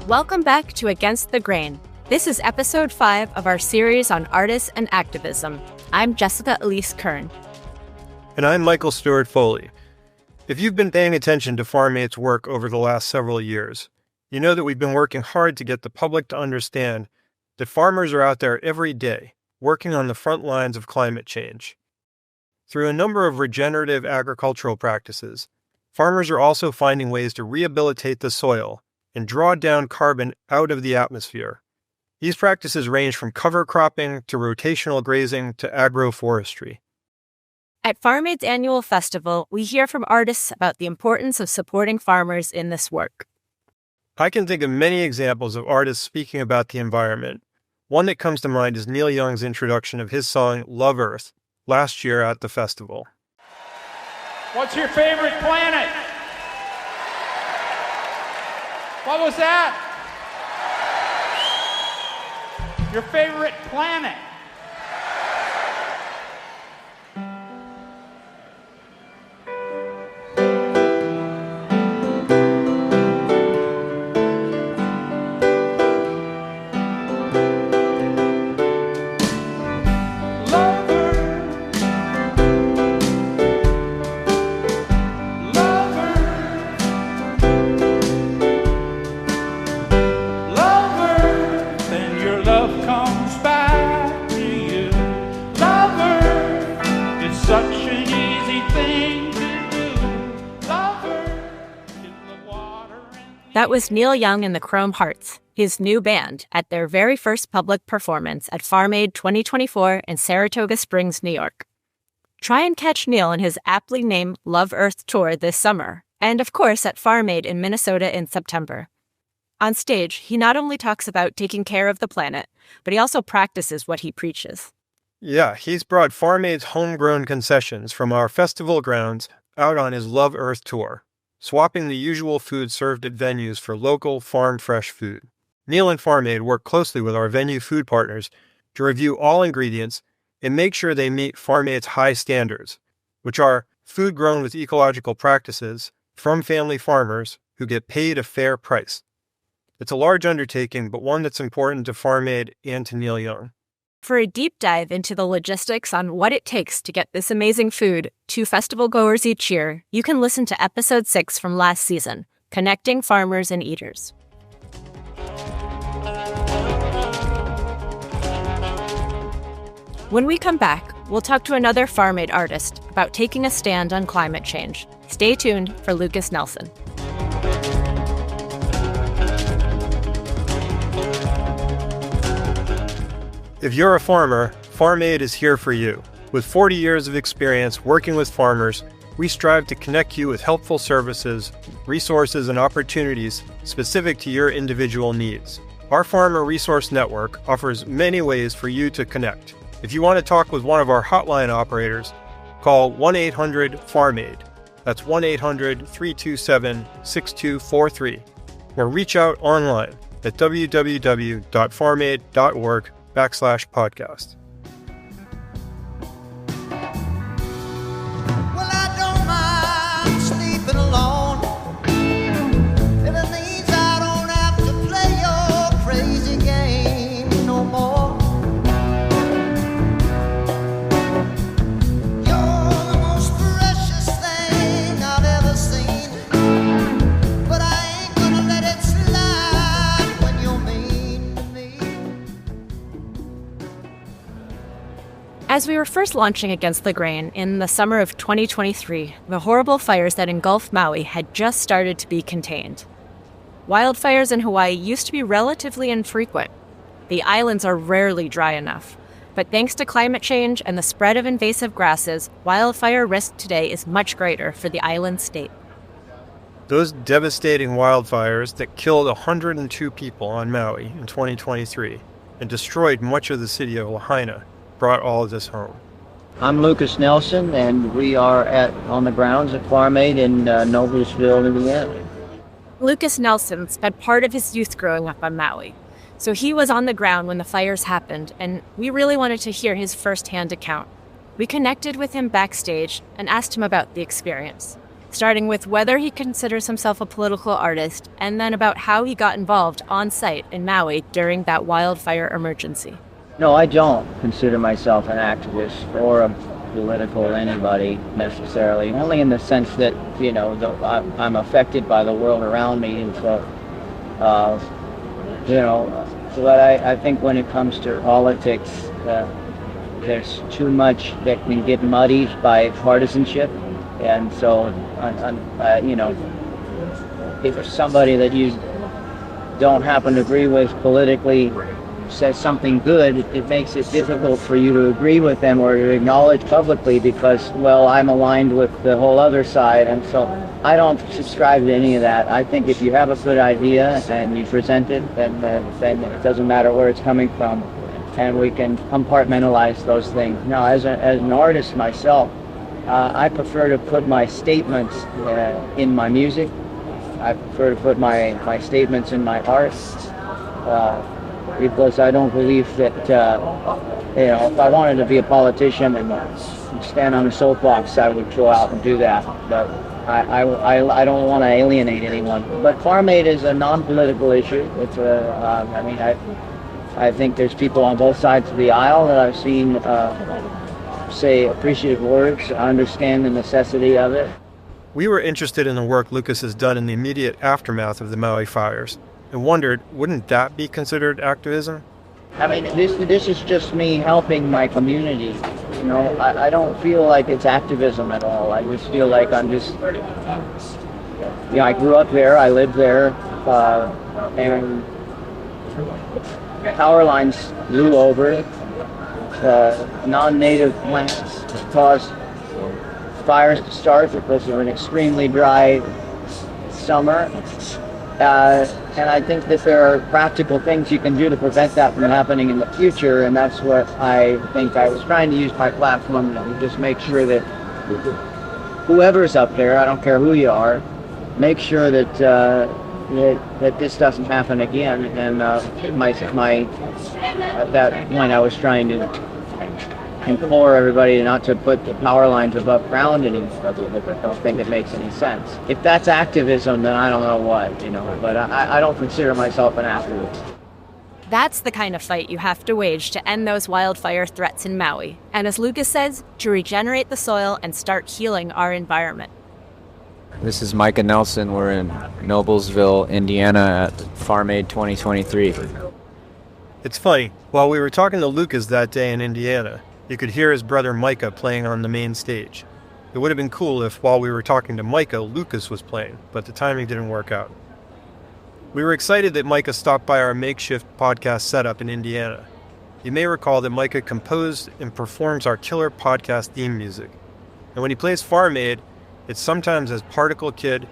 Welcome back to Against the Grain. This is episode 5 of our series on artists and activism. I'm Jessica Elise Kern. And I'm Michael Stewart Foley. If you've been paying attention to FarmAid's work over the last several years, you know that we've been working hard to get the public to understand that farmers are out there every day working on the front lines of climate change. Through a number of regenerative agricultural practices, farmers are also finding ways to rehabilitate the soil and draw down carbon out of the atmosphere. These practices range from cover cropping to rotational grazing to agroforestry. At FarmAid's annual festival, we hear from artists about the importance of supporting farmers in this work. I can think of many examples of artists speaking about the environment. One that comes to mind is Neil Young's introduction of his song Love Earth last year at the festival. What's your favorite planet? What was that? Your favorite planet? That was Neil Young and the Chrome Hearts, his new band, at their very first public performance at FarmAid 2024 in Saratoga Springs, New York. Try and catch Neil on his aptly named Love Earth tour this summer, and of course at FarmAid in Minnesota in September. On stage, he not only talks about taking care of the planet, but he also practices what he preaches. Yeah, he's brought FarmAid's homegrown concessions from our festival grounds out on his Love Earth tour, swapping the usual food served at venues for local, farm-fresh food. Neil and FarmAid work closely with our venue food partners to review all ingredients and make sure they meet FarmAid's high standards, which are food grown with ecological practices from family farmers who get paid a fair price. It's a large undertaking, but one that's important to FarmAid and to Neil Young. For a deep dive into the logistics on what it takes to get this amazing food to festival goers each year, you can listen to episode 6 from last season, Connecting Farmers and Eaters. When we come back, we'll talk to another FarmAid artist about taking a stand on climate change. Stay tuned for Lukas Nelson. If you're a farmer, FarmAid is here for you. With 40 years of experience working with farmers, we strive to connect you with helpful services, resources, and opportunities specific to your individual needs. Our Farmer Resource Network offers many ways for you to connect. If you want to talk with one of our hotline operators, call 1-800-FARM-AID. That's 1-800-327-6243. Or reach out online at www.farmaid.org/podcast. Well, I don't mind sleeping alone. If it means I don't have to play your crazy game no more. You're the most precious thing I've ever seen. But I ain't gonna let it slide when you're mean to me. As we were first launching Against the Grain in the summer of 2023, the horrible fires that engulfed Maui had just started to be contained. Wildfires in Hawaii used to be relatively infrequent. The islands are rarely dry enough. But thanks to climate change and the spread of invasive grasses, wildfire risk today is much greater for the island state. Those devastating wildfires that killed 102 people on Maui in 2023 and destroyed much of the city of Lahaina brought all of this home. I'm Lukas Nelson, and we are on the grounds at FarmAid in Noblesville, Indiana. Lukas Nelson spent part of his youth growing up on Maui, so he was on the ground when the fires happened, and we really wanted to hear his firsthand account. We connected with him backstage and asked him about the experience. starting with whether he considers himself a political artist, and then about how he got involved on site in Maui during that wildfire emergency. No, I don't consider myself an activist or a political anybody necessarily, only in the sense that, I'm affected by the world around me, and so, but I think when it comes to politics, there's too much that can get muddied by partisanship, and so, if somebody that you don't happen to agree with politically says something good, it makes it difficult for you to agree with them or to acknowledge publicly because, well, I'm aligned with the whole other side, and so I don't subscribe to any of that. I think if you have a good idea and you present it, then it doesn't matter where it's coming from, and we can compartmentalize those things. Now, as an artist myself, I prefer to put my statements in my music. I prefer to put my statements in my art. Because I don't believe that, if I wanted to be a politician and stand on a soapbox, I would go out and do that. But I don't want to alienate anyone. But Farm Aid is a non-political issue. It's I think there's people on both sides of the aisle that I've seen say appreciative words, understand the necessity of it. We were interested in the work Lukas has done in the immediate aftermath of the Maui fires, and wondered, wouldn't that be considered activism? I mean, this is just me helping my community. I don't feel like it's activism at all. I just feel like I'm just, I grew up there, I lived there, and power lines blew over. Non-native plants caused fires to start because of an extremely dry summer. And I think that there are practical things you can do to prevent that from happening in the future, and that's what I think I was trying to use my platform to just make sure that whoever's up there, I don't care who you are, make sure that that this doesn't happen again. And at that point I was trying to implore everybody not to put the power lines above ground anymore. I don't think it makes any sense. If that's activism, then I don't know what, but I don't consider myself an activist. That's the kind of fight you have to wage to end those wildfire threats in Maui, and as Lukas says, to regenerate the soil and start healing our environment. This is Micah Nelson. We're in Noblesville, Indiana at Farm Aid 2023. It's funny, while we were talking to Lukas that day in Indiana, you could hear his brother Micah playing on the main stage. It would have been cool if while we were talking to Micah, Lukas was playing, but the timing didn't work out. We were excited that Micah stopped by our makeshift podcast setup in Indiana. You may recall that Micah composed and performs our killer podcast theme music. And when he plays Farm Aid, it's sometimes as Particle Kid,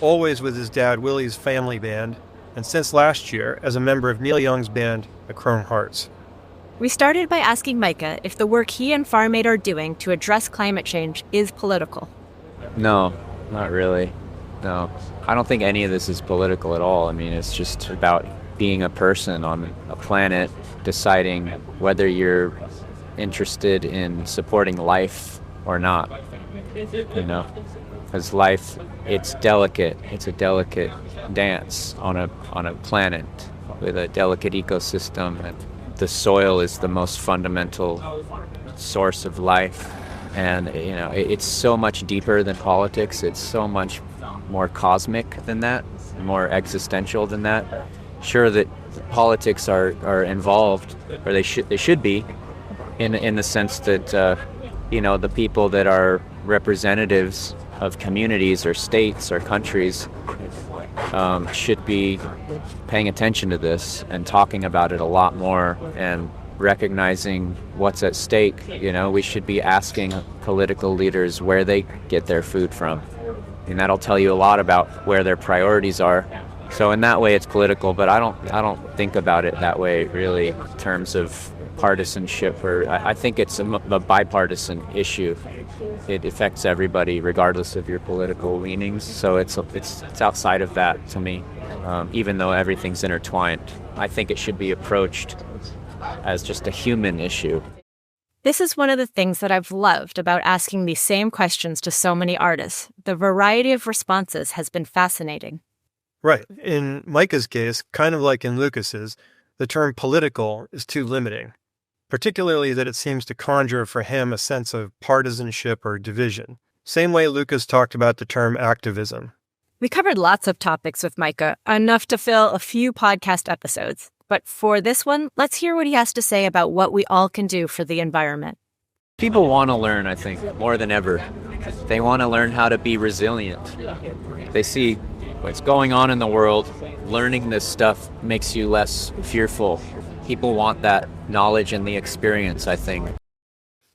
always with his dad Willie's family band, and since last year as a member of Neil Young's band, the Chrome Hearts. We started by asking Micah if the work he and Farm Aid are doing to address climate change is political. No, not really. No. I don't think any of this is political at all. I mean, it's just about being a person on a planet, deciding whether you're interested in supporting life or not. Because life, it's delicate. It's a delicate dance on a planet with a delicate ecosystem, and the soil is the most fundamental source of life. And it's so much deeper than politics. It's so much more cosmic than that, more existential than that. Sure that politics are involved, or they should be, in the sense that the people that are representatives of communities or states or countries should be paying attention to this and talking about it a lot more and recognizing what's at stake. We should be asking political leaders where they get their food from, and that'll tell you a lot about where their priorities are. So in that way it's political, but I don't think about it that way really in terms of partisanship, or I think it's a bipartisan issue. It affects everybody regardless of your political leanings, so it's outside of that to me. Even though everything's intertwined, I think it should be approached as just a human issue. This is one of the things that I've loved about asking these same questions to so many artists. The variety of responses has been fascinating. Right. In Micah's case, kind of like in Lukas's, the term political is too limiting, particularly that it seems to conjure for him a sense of partisanship or division. Same way Lukas talked about the term activism. We covered lots of topics with Micah, enough to fill a few podcast episodes. But for this one, let's hear what he has to say about what we all can do for the environment. People want to learn, I think, more than ever. They want to learn how to be resilient. They see what's going on in the world. Learning this stuff makes you less fearful. People want that knowledge and the experience, I think.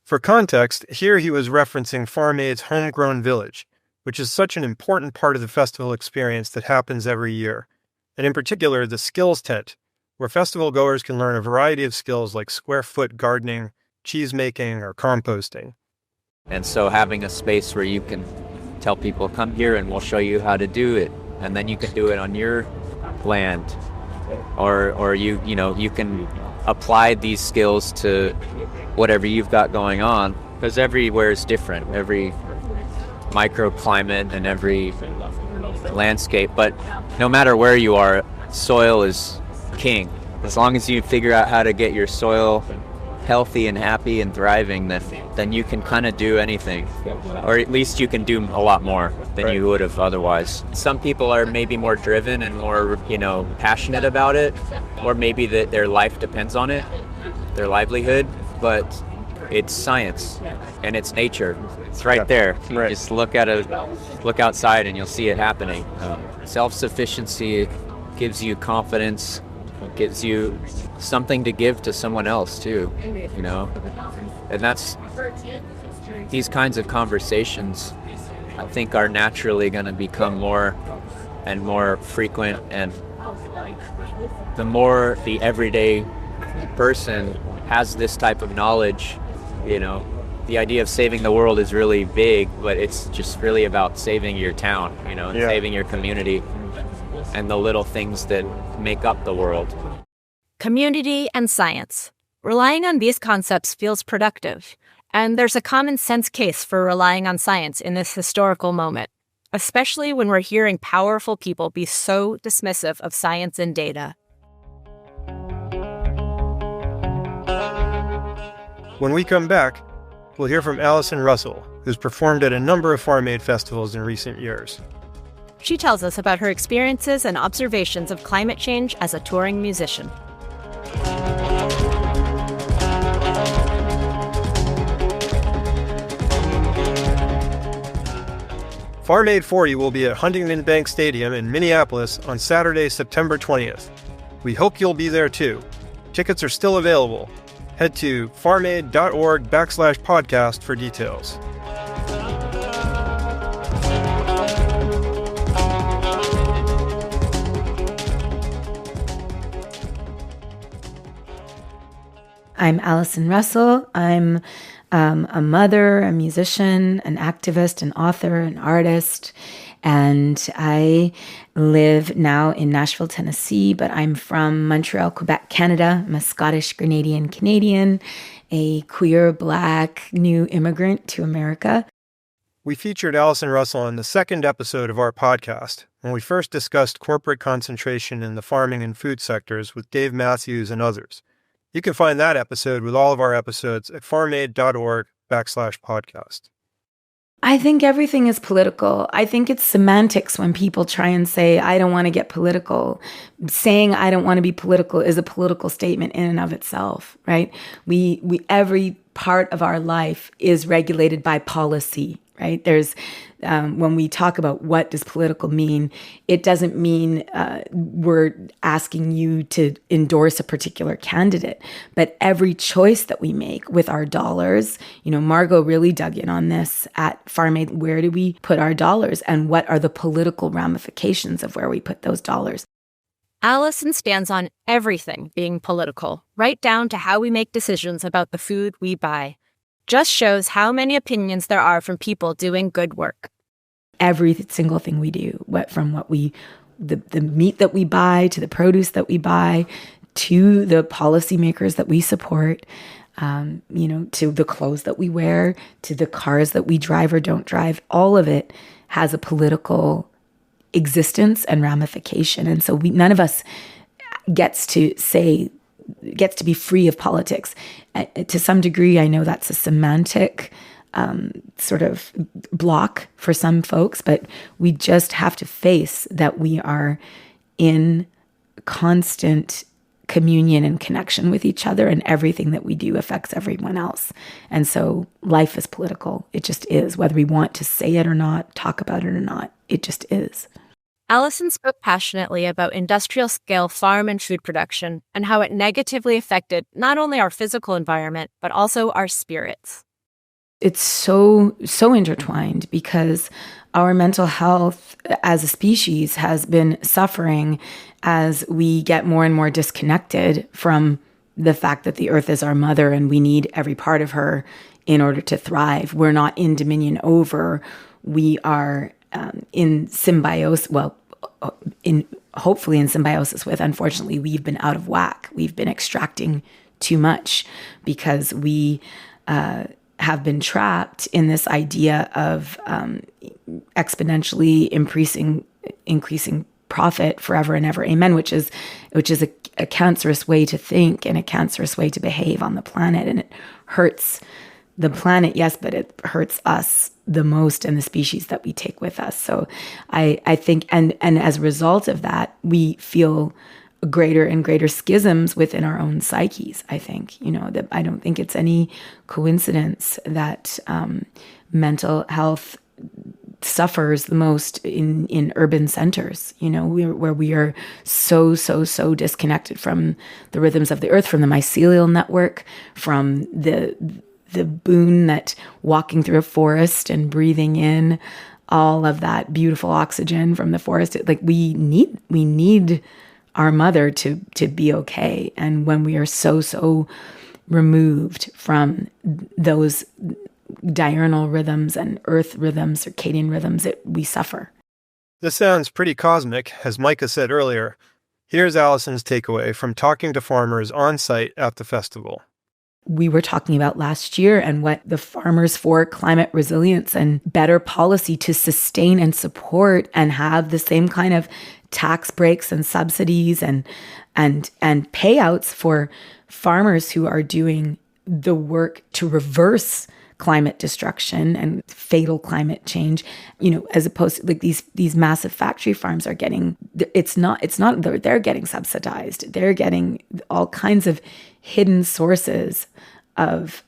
For context, here he was referencing Farm Aid's Homegrown Village, which is such an important part of the festival experience that happens every year, and in particular the Skills Tent, where festival goers can learn a variety of skills like square foot gardening, cheese making, or composting. And so having a space where you can tell people, come here and we'll show you how to do it, and then you can do it on your land, or you can apply these skills to whatever you've got going on, because everywhere is different, every microclimate and every landscape. But no matter where you are, soil is king. As long as you figure out how to get your soil healthy and happy and thriving, then you can kind of do anything, or at least you can do a lot more than you would have otherwise. Some people are maybe more driven and more, passionate about it, or maybe that their life depends on it, their livelihood, but it's science and it's nature. It's right there. Right. Just look outside and you'll see it happening. Self-sufficiency gives you confidence, gives you something to give to someone else too, and that's, these kinds of conversations I think are naturally going to become more and more frequent, and the more the everyday person has this type of knowledge, the idea of saving the world is really big, but it's just really about saving your town, and saving your community and the little things that make up the world. Community and science. Relying on these concepts feels productive, and there's a common sense case for relying on science in this historical moment, especially when we're hearing powerful people be so dismissive of science and data. When we come back, we'll hear from Allison Russell, who's performed at a number of Farm Aid festivals in recent years. She tells us about her experiences and observations of climate change as a touring musician. Farm Aid 40 will be at Huntington Bank Stadium in Minneapolis on Saturday, September 20th. We hope you'll be there too. Tickets are still available. Head to farmaid.org/podcast for details. I'm Allison Russell. I'm a mother, a musician, an activist, an author, an artist, and I live now in Nashville, Tennessee, but I'm from Montreal, Quebec, Canada. I'm a Scottish Grenadian Canadian, a queer Black new immigrant to America. We featured Allison Russell in the second episode of our podcast when we first discussed corporate concentration in the farming and food sectors with Dave Matthews and others. You can find that episode with all of our episodes at farmaid.org/podcast. I think everything is political. I think it's semantics when people try and say, I don't want to get political. Saying I don't want to be political is a political statement in and of itself, right? We every part of our life is regulated by policy, right? There's when we talk about what does political mean, it doesn't mean we're asking you to endorse a particular candidate, but every choice that we make with our dollars, Margot really dug in on this at Farm Aid. Where do we put our dollars and what are the political ramifications of where we put those dollars? Allison stands on everything being political, right down to how we make decisions about the food we buy. Just shows how many opinions there are from people doing good work. Every single thing we do, the meat that we buy, to the produce that we buy, to the policymakers that we support, to the clothes that we wear, to the cars that we drive or don't drive. All of it has a political existence and ramification. And so none of us gets to be free of politics. To some degree, I know that's a semantic sort of block for some folks, but we just have to face that we are in constant communion and connection with each other, and everything that we do affects everyone else. And so life is political. It just is, whether we want to say it or not, talk about it or not. It just is. Allison spoke passionately about industrial-scale farm and food production and how it negatively affected not only our physical environment, but also our spirits. It's so intertwined, because our mental health as a species has been suffering as we get more and more disconnected from the fact that the earth is our mother and we need every part of her in order to thrive. We're not in dominion over. We are in symbiosis, hopefully in symbiosis with. Unfortunately, we've been out of whack. We've been extracting too much because we have been trapped in this idea of exponentially increasing profit forever and ever. Amen. Which is a cancerous way to think and a cancerous way to behave on the planet. And it hurts the planet, yes, but it hurts us the most and the species that we take with us. So I think, and as a result of that, we feel greater and greater schisms within our own psyches. I think, that I don't think it's any coincidence that mental health suffers the most in urban centers, where we are so disconnected from the rhythms of the earth, from the mycelial network, from the boon that walking through a forest and breathing in all of that beautiful oxygen from the forest. Like we need our mother to be okay. And when we are so removed from those diurnal rhythms and earth rhythms, circadian rhythms, we suffer. This sounds pretty cosmic, as Micah said earlier. Here's Allison's takeaway from talking to farmers on site at the festival. We were talking about last year and what the Farmers for Climate Resilience and better policy to sustain and support and have the same kind of tax breaks and subsidies and payouts for farmers who are doing the work to reverse climate destruction and fatal climate change, as opposed to like these massive factory farms are getting, it's not they're getting subsidized. They're getting all kinds of hidden sources of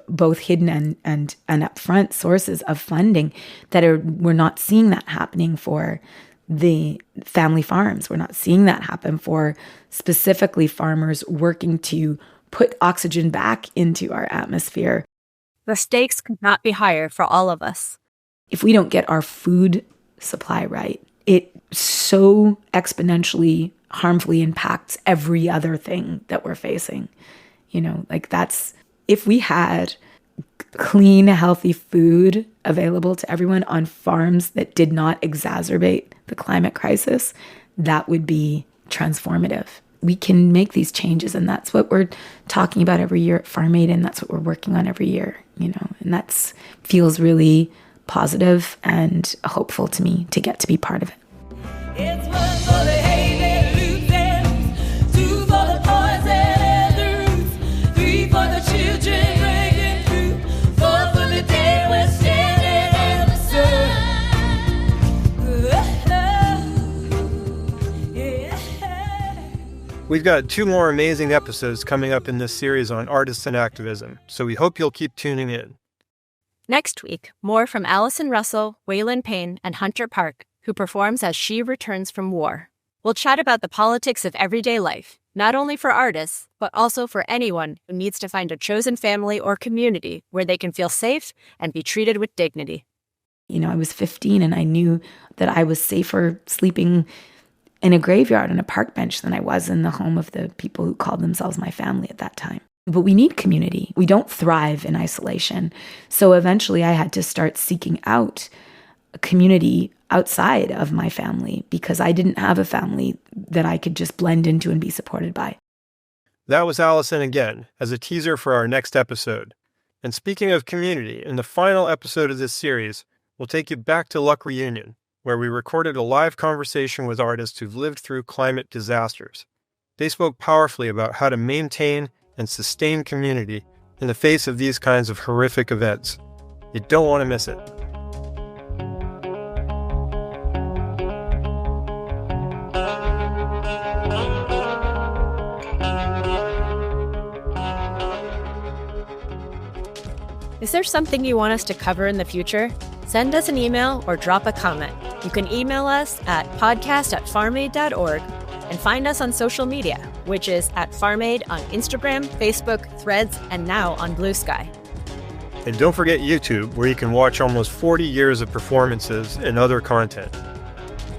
both hidden and upfront sources of funding we're not seeing that happening for the family farms. We're not seeing that happen for specifically farmers working to put oxygen back into our atmosphere. The stakes could not be higher for all of us. If we don't get our food supply right, it so exponentially harmfully impacts every other thing that we're facing. If we had clean, healthy food available to everyone on farms that did not exacerbate the climate crisis, that would be transformative. We can make these changes, and that's what we're talking about every year at Farm Aid, and that's what we're working on every year, and that's feels really positive and hopeful to me to get to be part of it. It's one for the hay, loose ends, two for the poison and the roots, three for the children breaking through, four for the day we're standing in the sun. We've got 2 more amazing episodes coming up in this series on artists and activism, so we hope you'll keep tuning in. Next week, more from Allison Russell, Waylon Payne, and Hunter Park, who performs as she returns from war. We'll chat about the politics of everyday life, not only for artists, but also for anyone who needs to find a chosen family or community where they can feel safe and be treated with dignity. I was 15 and I knew that I was safer sleeping in a graveyard on a park bench than I was in the home of the people who called themselves my family at that time. But we need community. We don't thrive in isolation. So eventually I had to start seeking out a community outside of my family because I didn't have a family that I could just blend into and be supported by. That was Allison again, as a teaser for our next episode. And speaking of community, in the final episode of this series, we'll take you back to Luck Reunion, where we recorded a live conversation with artists who've lived through climate disasters. They spoke powerfully about how to maintain and sustain community in the face of these kinds of horrific events. You don't want to miss it. Is there something you want us to cover in the future? Send us an email or drop a comment. You can email us at podcast@farmaid.org and find us on social media, which is @farmaid on Instagram, Facebook, Threads, and now on Blue Sky. And don't forget YouTube, where you can watch almost 40 years of performances and other content.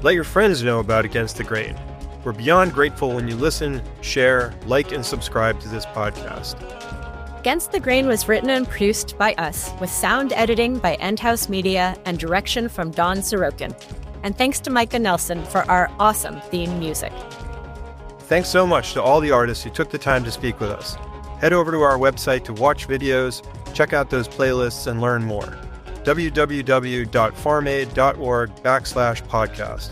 Let your friends know about Against the Grain. We're beyond grateful when you listen, share, like, and subscribe to this podcast. Against the Grain was written and produced by us, with sound editing by Endhouse Media and direction from Don Sorokin. And thanks to Micah Nelson for our awesome theme music. Thanks so much to all the artists who took the time to speak with us. Head over to our website to watch videos, check out those playlists, and learn more. www.farmaid.org/podcast.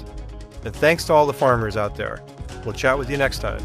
And thanks to all the farmers out there. We'll chat with you next time.